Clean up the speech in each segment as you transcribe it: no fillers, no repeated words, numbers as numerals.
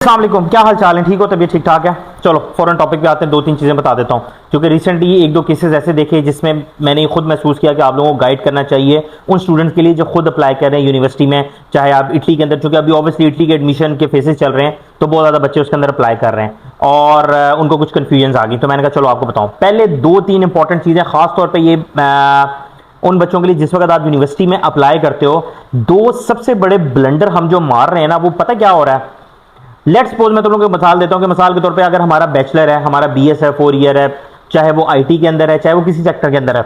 अस्सलाम वालेकुम, क्या हाल चाल है? ठीक हो? तबीयत ठीक ठाक है? चलो फौरन टॉपिक पे आते हैं। दो तीन चीज़ें बता देता हूँ क्योंकि रिसेंटली एक दो केसेस ऐसे देखे जिसमें मैंने खुद महसूस किया कि आप लोगों को गाइड करना चाहिए उन स्टूडेंट्स के लिए जो खुद अप्लाई कर रहे हैं यूनिवर्सिटी में, चाहे आप इटली के अंदर, चूंकि अभी ऑब्वियसली इटली के एडमिशन के फेसेस चल रहे हैं तो बहुत ज़्यादा बच्चे उसके अंदर अप्लाई कर रहे हैं और उनको कुछ कन्फ्यूजन आ गई। तो मैंने कहा चलो आपको बताऊँ। पहले दो तीन इंपॉर्टेंट चीज़ें खासतौर पर ये उन बच्चों के लिए जिस वक्त आप यूनिवर्सिटी में अप्लाई करते हो, दो सबसे बड़े ब्लंडर हम जो मार रहे हैं ना, वो पता क्या हो रहा है। लेट्स सपोज मैं तुम लोगों को मिसाल देता हूं कि मिसाल के तौर पे अगर हमारा बैचलर है, हमारा बीएस है, 4 ईयर है, चाहे वो आईटी के अंदर है, चाहे वो किसी सेक्टर के अंदर है,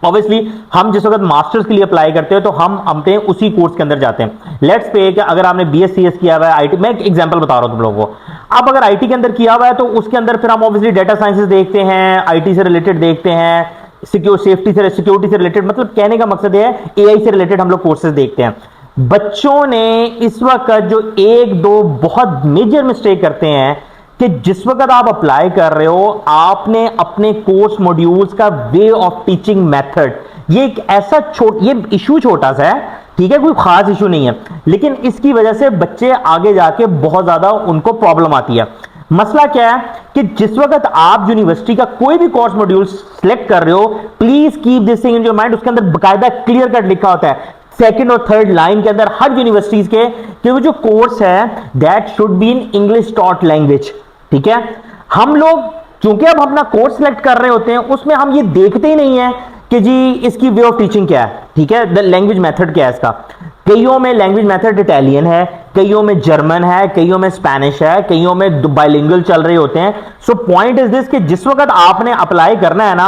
ऑब्वियसली हम जिस वक्त मास्टर्स के लिए अप्लाई करते हैं तो हम अपने उसी कोर्स के अंदर जाते हैं। लेट्स पे कि अगर आपने बीएससीएस किया हुआ है आईटी, मैं एक एग्जांपल बता रहा हूं तुम लोगों को। अब अगर आईटी के अंदर किया हुआ है तो उसके अंदर फिर हम ऑब्वियसली डेटा साइंसेस देखते हैं, आईटी से रिलेटेड देखते हैं, सिक्योरिटी से रिलेटेड, मतलब कहने का मकसद है एआई से रिलेटेड हम लोग कोर्सेज देखते हैं। बच्चों ने इस वक्त जो एक दो बहुत मेजर मिस्टेक करते हैं कि जिस वक्त आप अप्लाई कर रहे हो आपने अपने कोर्स मॉड्यूल्स का वे ऑफ टीचिंग मेथड, ये एक ऐसा ये इशू छोटा सा है, ठीक है, कोई खास इशू नहीं है, लेकिन इसकी वजह से बच्चे आगे जाके बहुत ज्यादा उनको प्रॉब्लम आती है। मसला क्या है कि जिस वक्त आप यूनिवर्सिटी का कोई भी कोर्स मॉड्यूल सिलेक्ट कर रहे हो, please keep this thing in your mind. उसके अंदर बकायदा क्लियर कट लिखा होता है सेकंड और थर्ड लाइन के अंदर हर यूनिवर्सिटीज के कि वो जो कोर्स है that should be in English taught language. ठीक है, हम लोग चूंकि अब अपना कोर्स सिलेक्ट कर रहे होते हैं उसमें हम ये देखते ही नहीं है कि जी इसकी वे ऑफ टीचिंग क्या है, ठीक है, द लैंग्वेज मेथड क्या है इसका। कईयों में लैंग्वेज मेथड इटालियन है, कईयों में जर्मन है, कईयों में स्पेनिश है, कईयों में बाइलिंगुअल चल रहे होते हैं। सो पॉइंट इज दिस कि जिस वक्त आपने अप्लाई करना है ना,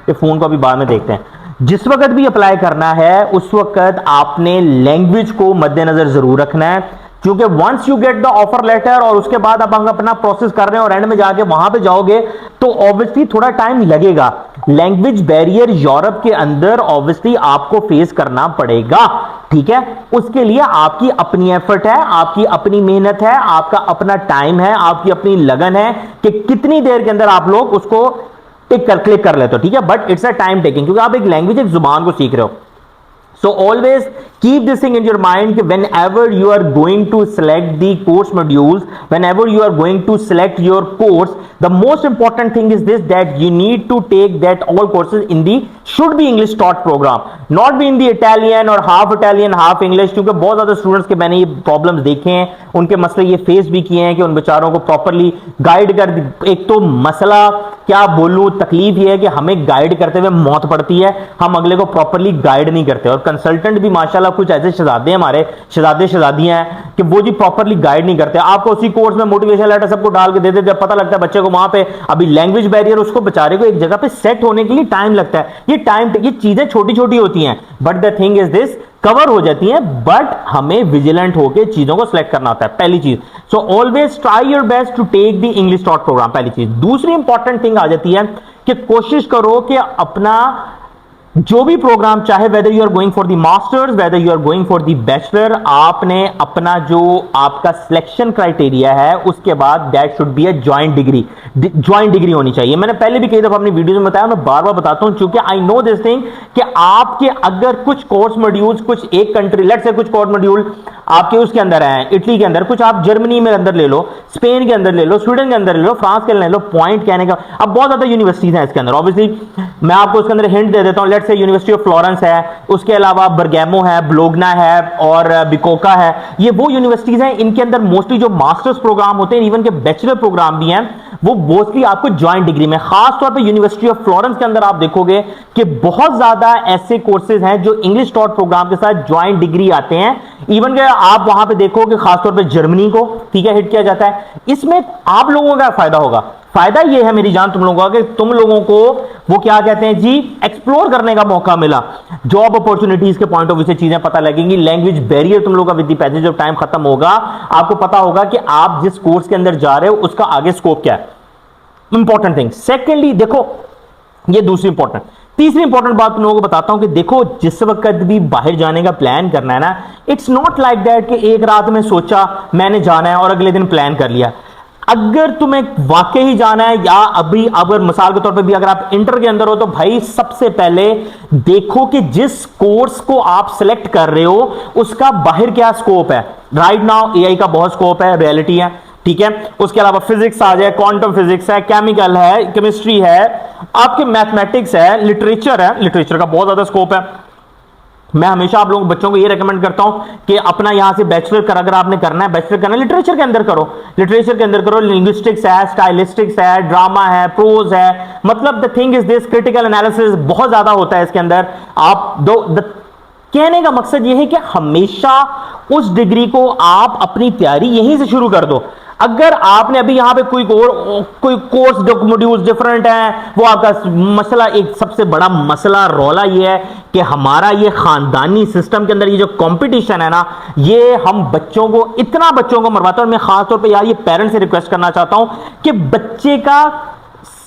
ये फोन को अभी बाद में देखते हैं, जिस वक्त भी अप्लाई करना है उस वक्त आपने लैंग्वेज को मद्देनजर जरूर रखना है, क्योंकि once you get the offer letter और उसके बाद आप अपना प्रोसेस कर रहे हैं और एंड में जाके वहां पे जाओगे तो ऑब्वियसली थोड़ा टाइम लगेगा। लैंग्वेज बैरियर यूरोप के अंदर ऑब्वियसली आपको फेस करना पड़ेगा, ठीक है। उसके लिए आपकी अपनी एफर्ट है, आपकी अपनी मेहनत है, आपका अपना टाइम है, आपकी अपनी लगन है कि कितनी देर के अंदर आप लोग उसको क्लिक कर लेते हो, ठीक है। But it's a time taking, क्योंकि आप एक लैंग्वेज, एक जुबान को सीख रहे हो। So always keep this thing in your mind whenever you are going to select the course modules, whenever you are going to select your course, the most important thing is this, that you need to take that all courses in the should be English taught program, not be in the Italian or half Italian half English, क्योंकि बहुत ज़्यादा students के मैंने ये problems देखे हैं, उनके मसले ये फेस भी किए हैं कि उन बेचारों को प्रॉपरली गाइड कर। एक तो मसला क्या बोलूं, तकलीफ ये है कि हमें गाइड करते हुए मौत पड़ती है, हम अगले को प्रॉपरली गाइड नहीं करते। और कंसल्टेंट भी माशाल्लाह कुछ ऐसे शहजादे हमारे शहजादियां हैं कि वो जी प्रॉपरली गाइड नहीं करते। आपको उसी कोर्स में मोटिवेशन लेटर सबको डाल के दे देते, पता लगता है बच्चे को वहां पे अभी लैंग्वेज बैरियर, उसको बेचारे को एक जगह पे सेट होने के लिए टाइम लगता है। ये चीजें छोटी छोटी होती हैं, but the thing is this, cover हो जाती हैं, बट हमें विजिलेंट होकर चीजों को सिलेक्ट करना होता है, पहली चीज। So always try your best to take the English taught program, पहली चीज। दूसरी इंपॉर्टेंट थिंग आ जाती है कि कोशिश करो कि अपना जो भी प्रोग्राम, चाहे whether you are going for the masters, whether you are going for the bachelor, आपने अपना जो आपका सिलेक्शन क्राइटेरिया है उसके बाद that should be a joint degree होनी चाहिए। मैंने पहले भी कई दफा अपनी वीडियोस में बताया, मैं बार बार बताता हूं क्योंकि आई नो दिस थिंग कि आपके अगर कुछ कोर्स मॉड्यूल्स, कुछ एक कंट्री, लेट्स से कुछ कोर्स मॉड्यूल आपके उसके अंदर है, इटली के अंदर, कुछ आप जर्मनी में अंदर ले लो, स्पेन के अंदर ले लो, स्वीडन के अंदर ले लो, फ्रांस के ले लो। पॉइंट कहने का, अब बहुत ज्यादा यूनिवर्सिटीज हैं इसके अंदर, ऑब्वियसली मैं आपको उसके अंदर हिंट दे देता हूं। Let's say university of Florence है, उसके अलावा बर्गेमो है, ब्लोगना है और बिकोका है। ये वो यूनिवर्सिटीज हैं, इनके अंदर मोस्टली जो मास्टर्स प्रोग्राम होते हैं, इवन के बैचलर प्रोग्राम भी हैं, वो मोस्टली आपको ज्वाइंट डिग्री में, खासतौर पे यूनिवर्सिटी ऑफ फ्लोरेंस के अंदर आप देखोगे कि बहुत ज्यादा ऐसे कोर्सेज हैं जो इंग्लिश टॉट प्रोग्राम के साथ ज्वाइंट डिग्री आते हैं। इवन के आप वहां पे देखोगे खासतौर पे जर्मनी को, ठीक है, हिट किया जाता है। इसमें आप लोगों का फायदा होगा। फायदा ये है मेरी जान तुम लोगों का कि तुम लोगों को वो क्या कहते हैं जी, एक्सप्लोर करने का मौका मिला, जॉब अपॉर्चुनिटीज के पॉइंट ऑफ व्यू से चीजें पता लगेंगी। लैंग्वेज बैरियर तुम लोगों का with the passage of time खत्म होगा, आपको पता होगा कि आप जिस कोर्स के अंदर जा रहे हो उसका आगे स्कोप क्या है। Important thing. सेकेंडली देखो, ये दूसरी इंपॉर्टेंट, तीसरी इंपॉर्टेंट बात तुम लोगों को बताता हूं कि देखो जिस वक्त भी बाहर जाने का प्लान करना है ना, इट्स नॉट लाइक दैट कि एक रात में सोचा मैंने जाना है और अगले दिन प्लान कर लिया। अगर तुम्हें वाकई ही जाना है, या अभी अगर मिसाल के तौर पे भी अगर आप इंटर के अंदर हो, तो भाई सबसे पहले देखो कि जिस कोर्स को आप सिलेक्ट कर रहे हो उसका बाहर क्या स्कोप है। राइट नाउ एआई का बहुत स्कोप है, रियलिटी है, ठीक है। उसके अलावा फिजिक्स आ जाए, क्वांटम फिजिक्स है, केमिकल है, केमिस्ट्री है, आपके मैथमेटिक्स है, लिटरेचर है, लिटरेचर का बहुत ज्यादा स्कोप है। मैं हमेशा आप लोगों बच्चों को ये रेकमेंड करता हूं कि अपना यहां से बैचलर कर, अगर आपने करना है बैचलर करना है लिटरेचर के अंदर करो, लिटरेचर के अंदर करो। लिंग्विस्टिक्स है, स्टाइलिस्टिक्स है, ड्रामा है, प्रोज है, मतलब the thing is this, critical analysis बहुत ज्यादा होता है इसके अंदर। आप कहने का मकसद यह है कि हमेशा उस डिग्री को आप अपनी तैयारी यहीं से शुरू कर दो। अगर आपने अभी यहां पे कोई कोर्स मॉड्यूल्स डिफरेंट है, वो आपका मसला, एक सबसे बड़ा मसला रौला ये है कि हमारा ये खानदानी सिस्टम के अंदर ये जो कंपटीशन है ना, ये हम बच्चों को, इतना बच्चों को मरवाता है। और मैं खासतौर पे यार ये पेरेंट्स से रिक्वेस्ट करना चाहता हूं कि बच्चे का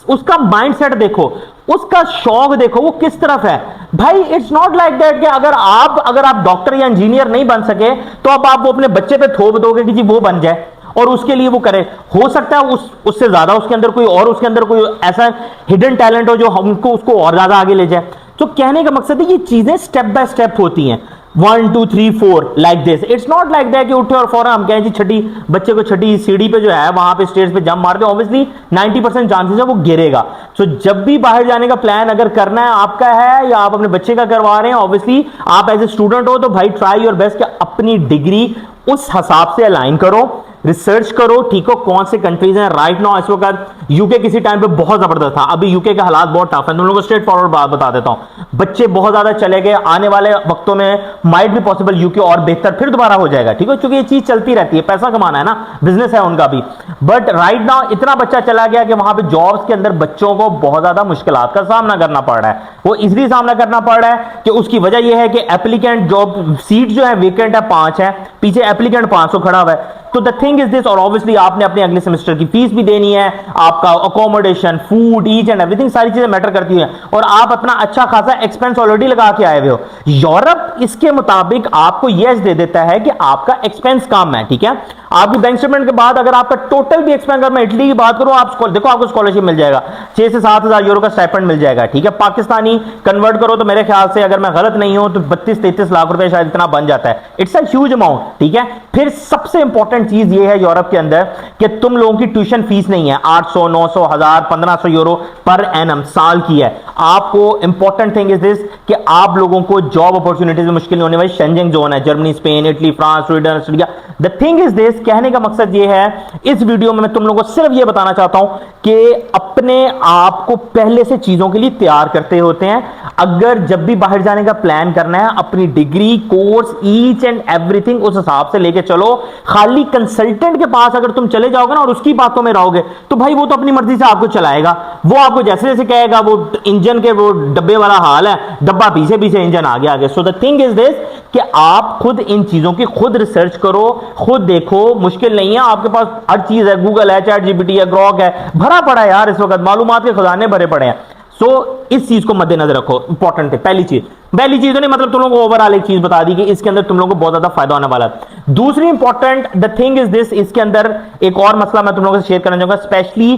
उसका माइंडसेट देखो, उसका शौक देखो, वो किस तरफ है भाई। इट्स नॉट लाइक दैट कि अगर आप डॉक्टर या इंजीनियर नहीं बन सके तो अब आप वो अपने बच्चे पे थोप दोगे कि जी वो बन जाए और उसके लिए वो करे। हो सकता है उससे ज्यादा उसके अंदर कोई और, उसके अंदर कोई ऐसा हिडन टैलेंट हो जो हमको उसको और ज्यादा आगे ले जाए। तो कहने का मकसद है ये चीजें स्टेप बाय स्टेप होती हैं, 1 2 3 4 like this. It's not like that कि उठे और फौरन हम कहें जी छठी बच्चे को छठी सीढ़ी पे जो है वहां पे स्टेज पे जंप मार दे, ऑब्वियसली 90% चांसेस है वो गिरेगा। सो जब भी बाहर जाने का प्लान अगर करना है आपका है या आप अपने बच्चे का करवा रहे हैं, ऑब्वियसली आप एज ए स्टूडेंट हो तो भाई ट्राई योर बेस्ट कि अपनी डिग्री उस हिसाब से अलाइन करो, रिसर्च करो, ठीक हो। कौन से कंट्रीज हैं राइट नाउ, इस वक्त यूके किसी टाइम पे बहुत जबरदस्त था, अभी यूके के हालात बहुत टफ है। तुम लोगों को स्ट्रेट फॉरवर्ड बात बता देता हूं, बच्चे बहुत ज्यादा चले गए, आने वाले वक्तों में माइट भी पॉसिबल यूके और बेहतर फिर दोबारा हो जाएगा, ठीक है, क्योंकि ये चीज चलती रहती है, पैसा कमाना है ना, बिजनेस है उनका भी। बट राइट नाउ इतना बच्चा चला गया कि वहां पे जॉब्स के अंदर बच्चों को बहुत ज्यादा मुश्किलात का सामना करना पड़ रहा है। वो इसलिए सामना करना पड़ रहा है कि उसकी वजह यह है कि एप्लीकेंट जॉब सीट जो है वेकेंट है 5 है, पीछे एप्लीकेंट 500 खड़ा हुआ है। तो द थिंग इज दिस, और ऑब्वियसली आपने अपने अगले सेमेस्टर की फीस भी देनी है, आपका accommodation, food, each and everything, सारी चीजें मैटर करती हैं, और आप अपना अच्छा खासा एक्सपेंस ऑलरेडी लगा के आए हुए हो। यूरोप इसके मुताबिक आपको यस दे देता है कि आपका एक्सपेंस कम है, ठीक है। आपकी बैंक स्टेटमेंट के बाद अगर आपका टोटल भी एक्सपेंस, अगर मैं इटली की बात करूं, आप देखो आपको स्कॉलरशिप मिल जाएगा, 6 से 7 हजार यूरो का स्टाइपेंड मिल जाएगा, ठीक है। पाकिस्तानी कन्वर्ट करो तो मेरे ख्याल से, अगर मैं गलत नहीं हूं तो 32-33 लाख रुपए शायद इतना बन जाता है। इट्स अ ह्यूज अमाउंट, ठीक है। फिर सबसे इंपॉर्टेंट चीज ये है यूरोप के अंदर कि तुम लोगों की ट्यूशन फीस नहीं है 800, 900, 1000, 1500 यूरो पर एनम साल की है। आपको इंपॉर्टेंट थिंग इज दिस कि आप लोगों को जॉब अपॉर्चुनिटीज में मुश्किल नहीं होने वाली। शेंजन जोन है, Germany, Spain, Italy, France, Sweden, Australia. The thing is this, कहने का मकसद ये है, इस वीडियो में मैं तुम लोगों को सिर्फ ये बताना चाहता हूं कि अपने आप को पहले से चीजों के लिए तैयार करते होते हैं। अगर जब भी बाहर जाने का प्लान करना है, अपनी degree, course, each and everything उस हिसाब से लेके चलो। खाली कंसल्टेंट के पास अगर तुम चले जाओगे ना और उसकी बातों में रहोगे तो भाई वो तो अपनी मर्जी से आपको चलाएगा, वो आपको जैसे जैसे कहेगा, वो इंजन के वो डब्बे वाला हाल है, डब्बा पीछे पीछे इंजन आगे आगे। So the thing is this कि आप खुद इन चीजों की खुद रिसर्च करो, खुद देखो, मुश्किल नहीं है, आपके पास हर चीज है, गूगल है, चैट जीपीटी है, ग्रॉक है, भरा पड़ा है यार इस वक्त, मालूमात के खजाने भरे पड़े हैं। सो इस चीज को मद्देनजर रखो, इंपॉर्टेंट है। पहली चीज तो नहीं, मतलब तुम लोगों को ओवरऑल एक चीज बता दी कि इसके अंदर तुम लोगों को बहुत ज्यादा फायदा होने वाला है। दूसरी important the thing is this, इसके अंदर एक और मसला मैं तुम लोगों से शेयर करना चाहूंगा, स्पेशली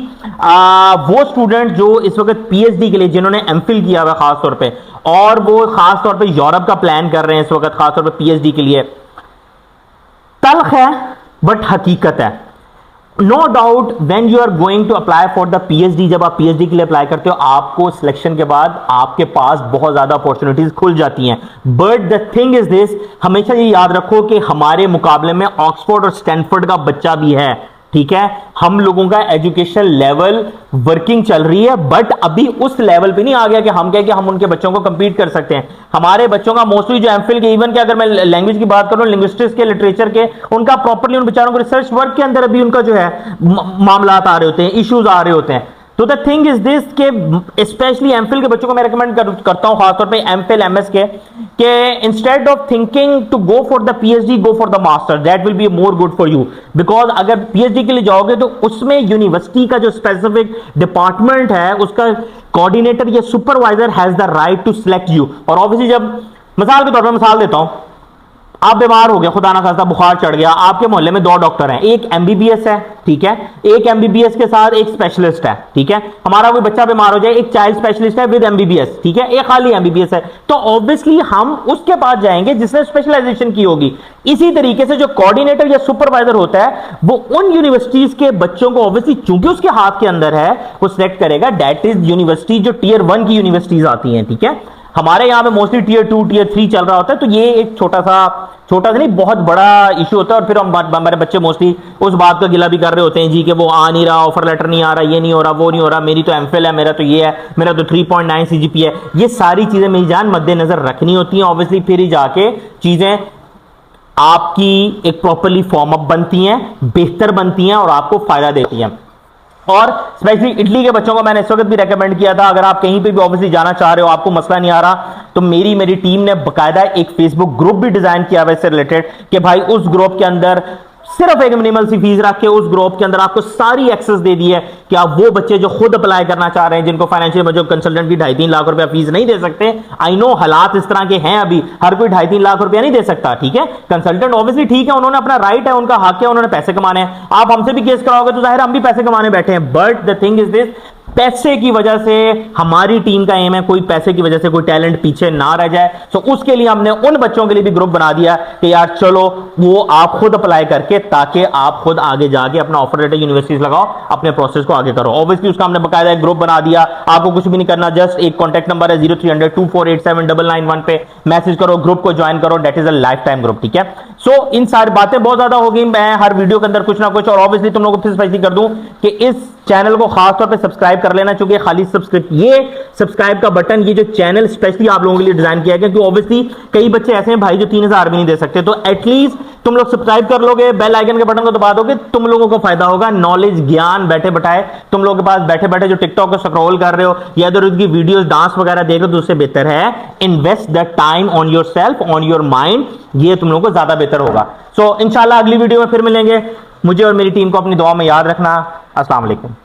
वो स्टूडेंट जो इस वक्त पीएचडी के लिए, जिन्होंने एमफिल किया हुआ खास तौर पे, और वो खास तौर पे यूरोप का प्लान कर रहे हैं इस वक्त खास तौर पे पीएचडी के लिए। तल्ख है बट हकीकत है। No doubt when you are going to apply for the PhD, जब आप पीएचडी के लिए अप्लाई करते हो, आपको सिलेक्शन के बाद आपके पास बहुत ज्यादा अपॉर्चुनिटीज खुल जाती हैं। But the thing is this, हमेशा ये याद रखो कि हमारे मुकाबले में ऑक्सफोर्ड और स्टैनफोर्ड का बच्चा भी है, ठीक है। हम लोगों का एजुकेशन लेवल वर्किंग चल रही है, बट अभी उस लेवल पे नहीं आ गया कि हम कहें कि हम उनके बच्चों को कंपीट कर सकते हैं। हमारे बच्चों का मोस्टली जो एमफिल के, इवन के अगर मैं लैंग्वेज की बात करूं, लिंग्विस्टिक्स के, लिटरेचर के, उनका प्रॉपर्ली उन बेचारों को रिसर्च वर्क के अंदर अभी उनका जो है मामला आ रहे होते हैं, इश्यूज आ रहे होते हैं। तो द थिंग इज दिस के स्पेशली एमफिल के बच्चों को मैं रिकमेंड करता हूं खासतौर पे एमफिल एमएस के instead of thinking to go for the PhD, go for the master, that will be more good for you. Because अगर पीएचडी के लिए जाओगे तो उसमें यूनिवर्सिटी का जो स्पेसिफिक डिपार्टमेंट है, उसका कोऑर्डिनेटर या supervisor has the right to select you. और ऑब्वियसली जब मिसाल के तौर पर मिसाल देता हूं, आप बीमार हो गए, खुदा ना खास्ता बुखार चढ़ गया, आपके मोहल्ले में 2 डॉक्टर हैं, एक एमबीबीएस है, ठीक है, एक एमबीबीएस के साथ एक स्पेशलिस्ट है, ठीक है, हमारा कोई बच्चा बीमार हो जाए, एक चाइल्ड स्पेशलिस्ट है विद एमबीबीएस, ठीक है, एक खाली एमबीबीएस है, तो ऑब्वियसली हम उसके पास जाएंगे जिसने स्पेशलाइजेशन की होगी। इसी तरीके से जो कोऑर्डिनेटर या सुपरवाइजर होता है वो उन यूनिवर्सिटीज के बच्चों को ऑब्वियसली चूंकि उसके हाथ के अंदर है वो सिलेक्ट करेगा, दैट इज यूनिवर्सिटी जो टियर 1 की यूनिवर्सिटीज आती हैं, ठीक है। हमारे यहां पे मोस्टली टियर 2 टियर 3 चल रहा होता है, तो ये एक छोटा सा नहीं बहुत बड़ा इशू होता है, और फिर हमारे बच्चे मोस्टली उस बात का गिला भी कर रहे होते हैं जी कि वो आ नहीं रहा, ऑफर लेटर नहीं आ रहा, ये नहीं हो रहा, वो नहीं हो रहा, मेरी तो एमफिल है, मेरा तो ये है, मेरा तो 3.9 सीजीपी है। ये सारी चीजें मेरी जान मद्देनजर रखनी होती हैं, ऑब्वियसली फिर ही जाके चीजें आपकी एक प्रॉपरली फॉर्म अप बनती हैं, बेहतर बनती हैं और आपको फायदा देती हैं। और स्पेशली इटली के बच्चों को मैंने इस वक्त भी रेकमेंड किया था, अगर आप कहीं पे भी ऑब्वियसली जाना चाह रहे हो, आपको मसला नहीं आ रहा, तो मेरी टीम ने बकायदा एक फेसबुक ग्रुप भी डिजाइन किया हुआ इससे रिलेटेड कि भाई उस ग्रुप के अंदर सिर्फ एक मिनिमल सी फीस रख के उस ग्रुप के अंदर आपको सारी एक्सेस दे दी है कि आप वो बच्चे जो खुद अप्लाई करना चाह रहे हैं, जिनको फाइनेंशियल जो कंसल्टेंट की 2.5-3 लाख रुपया फीस नहीं दे सकते, आई नो हालात इस तरह के हैं, अभी हर कोई 2.5-3 लाख रुपया नहीं दे सकता, ठीक है, कंसल्टेंट ऑब्वियसली ठीक है, उन्होंने अपना राइट है, उनका हक है, उन्होंने पैसे कमाने हैं, आप हमसे भी केस कराओगे तो जाहिर हम भी पैसे कमाने बैठे हैं, but the thing is this, पैसे की वजह से हमारी टीम का एम है कोई पैसे की वजह से कोई टैलेंट पीछे ना रह जाए। सो उसके लिए हमने उन बच्चों के लिए भी ग्रुप बना दिया कि यार चलो वो आप खुद अप्लाई करके ताकि आप खुद आगे जाके अपना ऑफर लेटर यूनिवर्सिटीज लगाओ, अपने प्रोसेस को आगे करो। ऑब्वियसली उसका हमने बकायदा एक ग्रुप बना दिया, आपको कुछ भी नहीं करना, जस्ट एक कॉन्टैक्ट नंबर है 030024879991 पे मैसेज करो, ग्रुप को ज्वाइन करो, that is a life time group, ठीक है। सो इन सारी बातें बहुत ज्यादा हो गई, मैं हर वीडियो के अंदर कुछ ना कुछ, और ऑब्वियसली तुम लोगों को फिर स्पेशली कर दूं कि इस चैनल को खास तौर पे सब्सक्राइब कर लेना, क्योंकि खाली सब्सक्राइब का बटन, ये जो चैनल स्पेशली आप लोगों के लिए डिजाइन किया गया, क्योंकि ऑब्वियसली कई बच्चे ऐसे हैं भाई जो 3000 भी नहीं दे सकते, तो एटलीस्ट तुम लोग सब्सक्राइब कर लोगे, बेल आइकन के बटन को दबा दोगे, तुम लोगों को फायदा होगा, नॉलेज ज्ञान बैठे बैठाए तुम लोगों के पास बैठे बैठे जो टिकटॉक को स्क्रॉल कर रहे हो या इधर उधर की वीडियोस डांस वगैरह देख रहे हो, तो उससे बेहतर है invest the time on your self, on your mind, ये तुम लोगों को ज्यादा बेहतर होगा। सो इंशाल्लाह अगली वीडियो में फिर मिलेंगे, मुझे और मेरी टीम को अपनी दुआ में याद रखना। अस्सलाम वालेकुम।